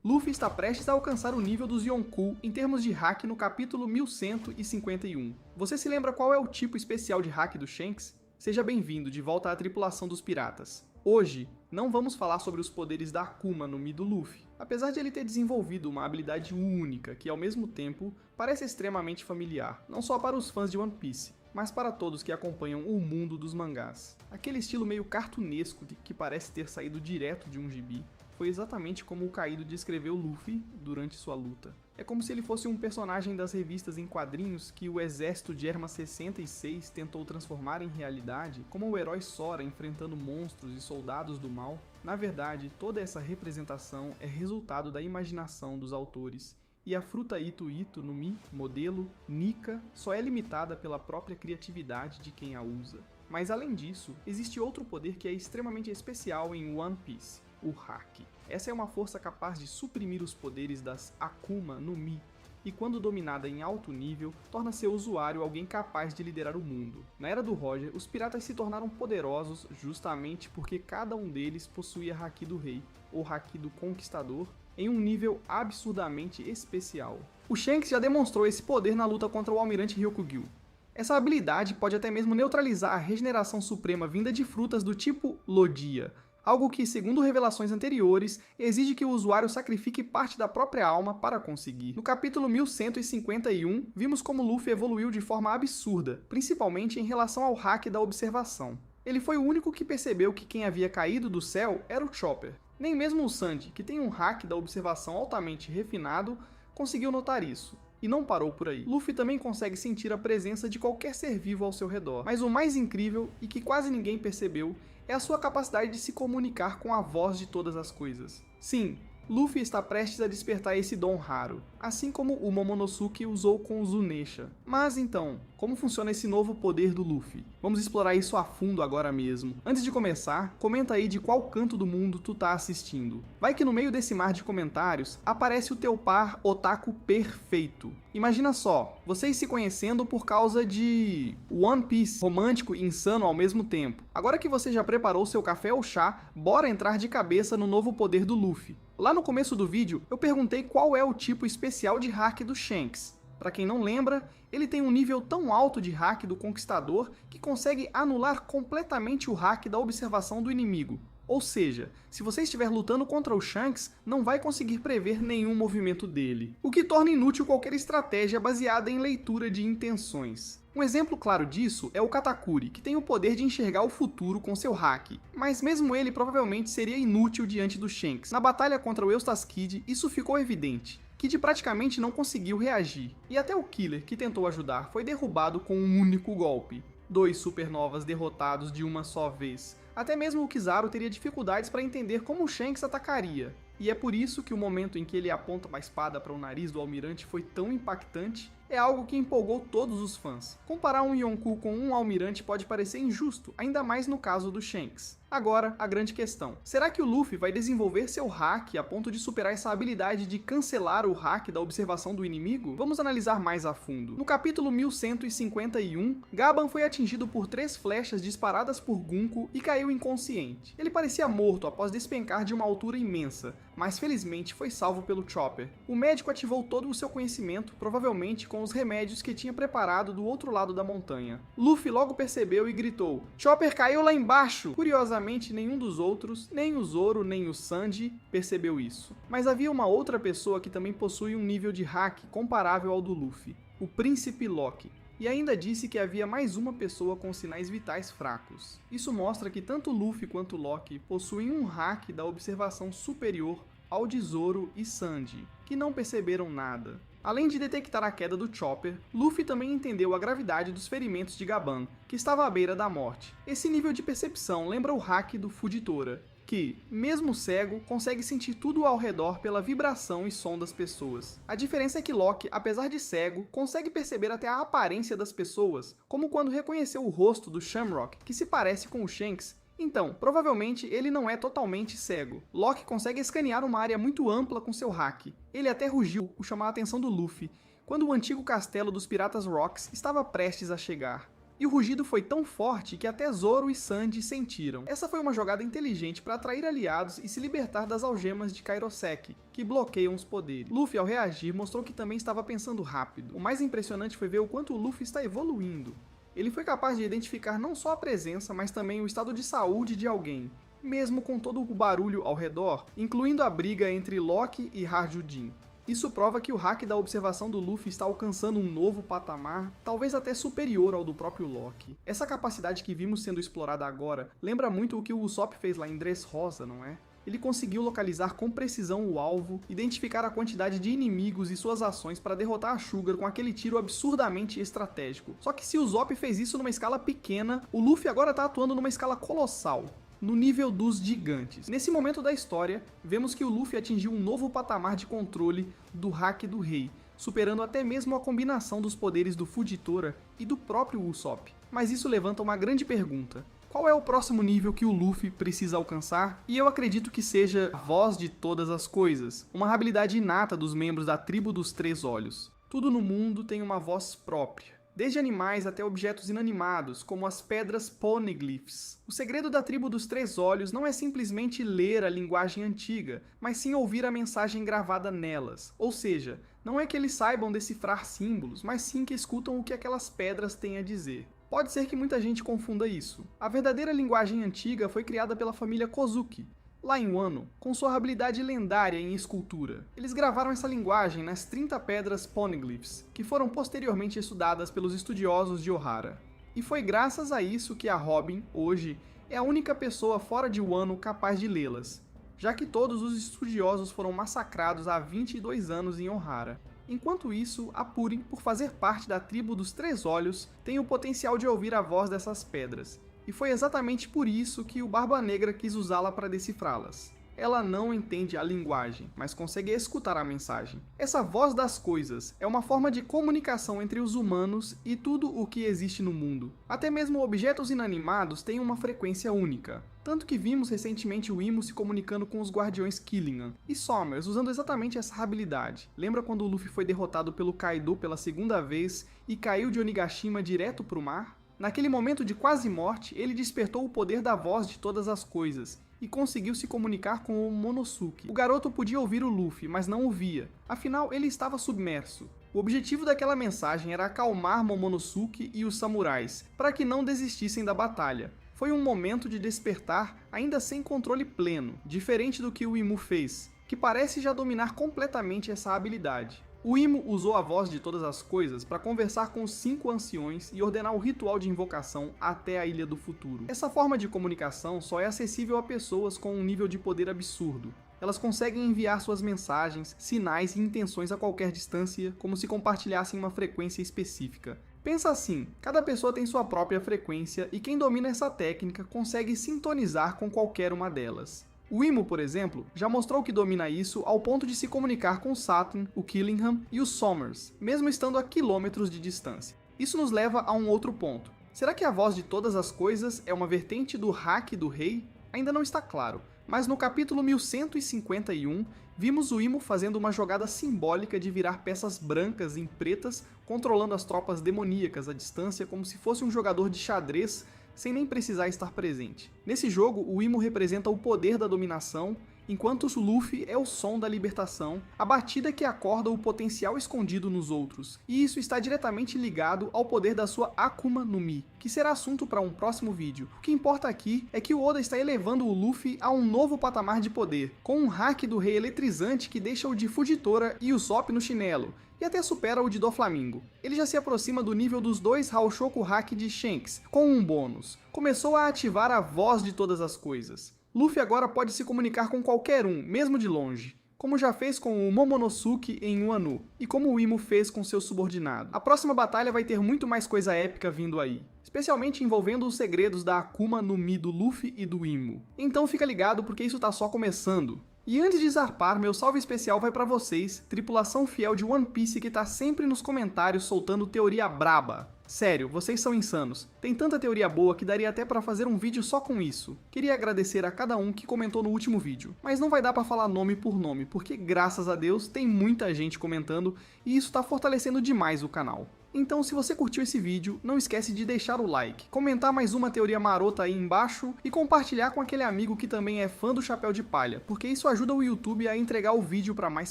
Luffy está prestes a alcançar o nível dos Yonkou em termos de hack no capítulo 1151. Você se lembra qual é o tipo especial de hack do Shanks? Seja bem-vindo de volta à tripulação dos piratas. Hoje, não vamos falar sobre os poderes da Akuma no Mi do Luffy, apesar de ele ter desenvolvido uma habilidade única que, ao mesmo tempo, parece extremamente familiar, não só para os fãs de One Piece, mas para todos que acompanham o mundo dos mangás. Aquele estilo meio cartunesco que parece ter saído direto de um gibi, foi exatamente como o Kaido descreveu Luffy durante sua luta. É como se ele fosse um personagem das revistas em quadrinhos que o exército de Erma 66 tentou transformar em realidade, como o herói Sora enfrentando monstros e soldados do mal. Na verdade, toda essa representação é resultado da imaginação dos autores, e a fruta Ito Ito no Mi, modelo, Nika, só é limitada pela própria criatividade de quem a usa. Mas além disso, existe outro poder que é extremamente especial em One Piece: o Haki. Essa é uma força capaz de suprimir os poderes das Akuma no Mi, e quando dominada em alto nível, torna seu usuário alguém capaz de liderar o mundo. Na Era do Roger, os piratas se tornaram poderosos justamente porque cada um deles possuía Haki do Rei, ou Haki do Conquistador, em um nível absurdamente especial. O Shanks já demonstrou esse poder na luta contra o Almirante Ryukugyu. Essa habilidade pode até mesmo neutralizar a regeneração suprema vinda de frutas do tipo Lodia, algo que, segundo revelações anteriores, exige que o usuário sacrifique parte da própria alma para conseguir. No capítulo 1151, vimos como Luffy evoluiu de forma absurda, principalmente em relação ao hack da observação. Ele foi o único que percebeu que quem havia caído do céu era o Chopper. Nem mesmo o Sanji, que tem um hack da observação altamente refinado, conseguiu notar isso. E não parou por aí. Luffy também consegue sentir a presença de qualquer ser vivo ao seu redor. Mas o mais incrível, e que quase ninguém percebeu, é a sua capacidade de se comunicar com a voz de todas as coisas. Sim, Luffy está prestes a despertar esse dom raro, assim como o Momonosuke usou com o Zunisha. Mas então, como funciona esse novo poder do Luffy? Vamos explorar isso a fundo agora mesmo. Antes de começar, comenta aí de qual canto do mundo tu tá assistindo. Vai que no meio desse mar de comentários, aparece o teu par otaku perfeito. Imagina só, vocês se conhecendo por causa de One Piece, romântico e insano ao mesmo tempo. Agora que você já preparou seu café ou chá, bora entrar de cabeça no novo poder do Luffy. Lá no começo do vídeo, eu perguntei qual é o tipo especial de hack do Shanks. Para quem não lembra, ele tem um nível tão alto de hack do Conquistador que consegue anular completamente o hack da observação do inimigo. Ou seja, se você estiver lutando contra o Shanks, não vai conseguir prever nenhum movimento dele, o que torna inútil qualquer estratégia baseada em leitura de intenções. Um exemplo claro disso é o Katakuri, que tem o poder de enxergar o futuro com seu hack, mas mesmo ele provavelmente seria inútil diante do Shanks. Na batalha contra o Eustace Kid, isso ficou evidente. Kid praticamente não conseguiu reagir, e até o Killer, que tentou ajudar, foi derrubado com um único golpe. 2 supernovas derrotados de uma só vez. Até mesmo o Kizaru teria dificuldades para entender como o Shanks atacaria. E é por isso que o momento em que ele aponta uma espada para o nariz do almirante foi tão impactante, é algo que empolgou todos os fãs. Comparar um Yonkou com um almirante pode parecer injusto, ainda mais no caso do Shanks. Agora, a grande questão. Será que o Luffy vai desenvolver seu hack a ponto de superar essa habilidade de cancelar o hack da observação do inimigo? Vamos analisar mais a fundo. No capítulo 1151, Gaban foi atingido por 3 flechas disparadas por Gunko e caiu inconsciente. Ele parecia morto após despencar de uma altura imensa, mas felizmente foi salvo pelo Chopper. O médico ativou todo o seu conhecimento, provavelmente com os remédios que tinha preparado do outro lado da montanha. Luffy logo percebeu e gritou: "Chopper caiu lá embaixo!" Curiosamente, nenhum dos outros, nem o Zoro nem o Sanji, percebeu isso. Mas havia uma outra pessoa que também possui um nível de hack comparável ao do Luffy: o Príncipe Loki. E ainda disse que havia mais uma pessoa com sinais vitais fracos. Isso mostra que tanto Luffy quanto Loki possuem um hack da observação superior ao de Zoro e Sanji, que não perceberam nada. Além de detectar a queda do Chopper, Luffy também entendeu a gravidade dos ferimentos de Gaban, que estava à beira da morte. Esse nível de percepção lembra o hack do Fujitora, que, mesmo cego, consegue sentir tudo ao redor pela vibração e som das pessoas. A diferença é que Loki, apesar de cego, consegue perceber até a aparência das pessoas, como quando reconheceu o rosto do Shamrock, que se parece com o Shanks. Então, provavelmente ele não é totalmente cego. Loki consegue escanear uma área muito ampla com seu hack. Ele até rugiu por chamar a atenção do Luffy, quando o antigo castelo dos Piratas Rocks estava prestes a chegar. E o rugido foi tão forte que até Zoro e Sanji sentiram. Essa foi uma jogada inteligente para atrair aliados e se libertar das algemas de Kairosek, que bloqueiam os poderes. Luffy, ao reagir, mostrou que também estava pensando rápido. O mais impressionante foi ver o quanto o Luffy está evoluindo. Ele foi capaz de identificar não só a presença, mas também o estado de saúde de alguém, mesmo com todo o barulho ao redor, incluindo a briga entre Loki e Harjudin. Isso prova que o hack da observação do Luffy está alcançando um novo patamar, talvez até superior ao do próprio Loki. Essa capacidade que vimos sendo explorada agora lembra muito o que o Usopp fez lá em Dressrosa, não é? Ele conseguiu localizar com precisão o alvo, identificar a quantidade de inimigos e suas ações para derrotar a Sugar com aquele tiro absurdamente estratégico. Só que se o Usopp fez isso numa escala pequena, o Luffy agora está atuando numa escala colossal, no nível dos gigantes. Nesse momento da história, vemos que o Luffy atingiu um novo patamar de controle do hack do rei, superando até mesmo a combinação dos poderes do Fujitora e do próprio Usopp. Mas isso levanta uma grande pergunta. Qual é o próximo nível que o Luffy precisa alcançar? E eu acredito que seja a voz de todas as coisas, uma habilidade inata dos membros da tribo dos Três Olhos. Tudo no mundo tem uma voz própria, desde animais até objetos inanimados, como as pedras poneglyphs. O segredo da tribo dos Três Olhos não é simplesmente ler a linguagem antiga, mas sim ouvir a mensagem gravada nelas. Ou seja, não é que eles saibam decifrar símbolos, mas sim que escutam o que aquelas pedras têm a dizer. Pode ser que muita gente confunda isso. A verdadeira linguagem antiga foi criada pela família Kozuki, lá em Wano, com sua habilidade lendária em escultura. Eles gravaram essa linguagem nas 30 pedras poneglyphs, que foram posteriormente estudadas pelos estudiosos de Ohara. E foi graças a isso que a Robin, hoje, é a única pessoa fora de Wano capaz de lê-las, já que todos os estudiosos foram massacrados há 22 anos em Ohara. Enquanto isso, a Purin, por fazer parte da tribo dos Três Olhos, tem o potencial de ouvir a voz dessas pedras, e foi exatamente por isso que o Barba Negra quis usá-la para decifrá-las. Ela não entende a linguagem, mas consegue escutar a mensagem. Essa voz das coisas é uma forma de comunicação entre os humanos e tudo o que existe no mundo. Até mesmo objetos inanimados têm uma frequência única. Tanto que vimos recentemente o Imo se comunicando com os Guardiões Killingham, e Sommers usando exatamente essa habilidade. Lembra quando o Luffy foi derrotado pelo Kaido pela segunda vez e caiu de Onigashima direto para o mar? Naquele momento de quase morte, ele despertou o poder da voz de todas as coisas, e conseguiu se comunicar com o Momonosuke. O garoto podia ouvir o Luffy, mas não o via, afinal ele estava submerso. O objetivo daquela mensagem era acalmar Momonosuke e os samurais, para que não desistissem da batalha. Foi um momento de despertar ainda sem controle pleno, diferente do que o Imu fez, que parece já dominar completamente essa habilidade. O Imo usou a voz de todas as coisas para conversar com os 5 anciões e ordenar o ritual de invocação até a Ilha do Futuro. Essa forma de comunicação só é acessível a pessoas com um nível de poder absurdo. Elas conseguem enviar suas mensagens, sinais e intenções a qualquer distância, como se compartilhassem uma frequência específica. Pensa assim, cada pessoa tem sua própria frequência e quem domina essa técnica consegue sintonizar com qualquer uma delas. O Imo, por exemplo, já mostrou que domina isso ao ponto de se comunicar com Saturn, o Killingham e os Sommers, mesmo estando a quilômetros de distância. Isso nos leva a um outro ponto. Será que a voz de todas as coisas é uma vertente do hack do rei? Ainda não está claro, mas no capítulo 1151, vimos o Imo fazendo uma jogada simbólica de virar peças brancas em pretas, controlando as tropas demoníacas à distância como se fosse um jogador de xadrez sem nem precisar estar presente. Nesse jogo, o Imo representa o poder da dominação, enquanto o Luffy é o som da libertação, a batida que acorda o potencial escondido nos outros, e isso está diretamente ligado ao poder da sua Akuma no Mi, que será assunto para um próximo vídeo. O que importa aqui é que o Oda está elevando o Luffy a um novo patamar de poder, com um hack do rei eletrizante que deixa o de Fujitora e o Usopp no chinelo, e até supera o de Doflamingo. Ele já se aproxima do nível dos 2 Haoshoku Hack de Shanks, com um bônus. Começou a ativar a voz de todas as coisas. Luffy agora pode se comunicar com qualquer um, mesmo de longe, como já fez com o Momonosuke em Wano, e como o Imo fez com seu subordinado. A próxima batalha vai ter muito mais coisa épica vindo aí, especialmente envolvendo os segredos da Akuma no Mi do Luffy e do Imo. Então fica ligado porque isso tá só começando. E antes de zarpar, meu salve especial vai pra vocês, tripulação fiel de One Piece que tá sempre nos comentários soltando teoria braba. Sério, vocês são insanos. Tem tanta teoria boa que daria até pra fazer um vídeo só com isso. Queria agradecer a cada um que comentou no último vídeo, mas não vai dar pra falar nome por nome, porque graças a Deus tem muita gente comentando e isso tá fortalecendo demais o canal. Então, se você curtiu esse vídeo, não esquece de deixar o like, comentar mais uma teoria marota aí embaixo e compartilhar com aquele amigo que também é fã do Chapéu de Palha, porque isso ajuda o YouTube a entregar o vídeo para mais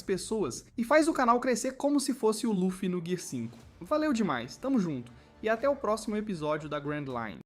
pessoas e faz o canal crescer como se fosse o Luffy no Gear 5. Valeu demais, tamo junto, e até o próximo episódio da Grand Line.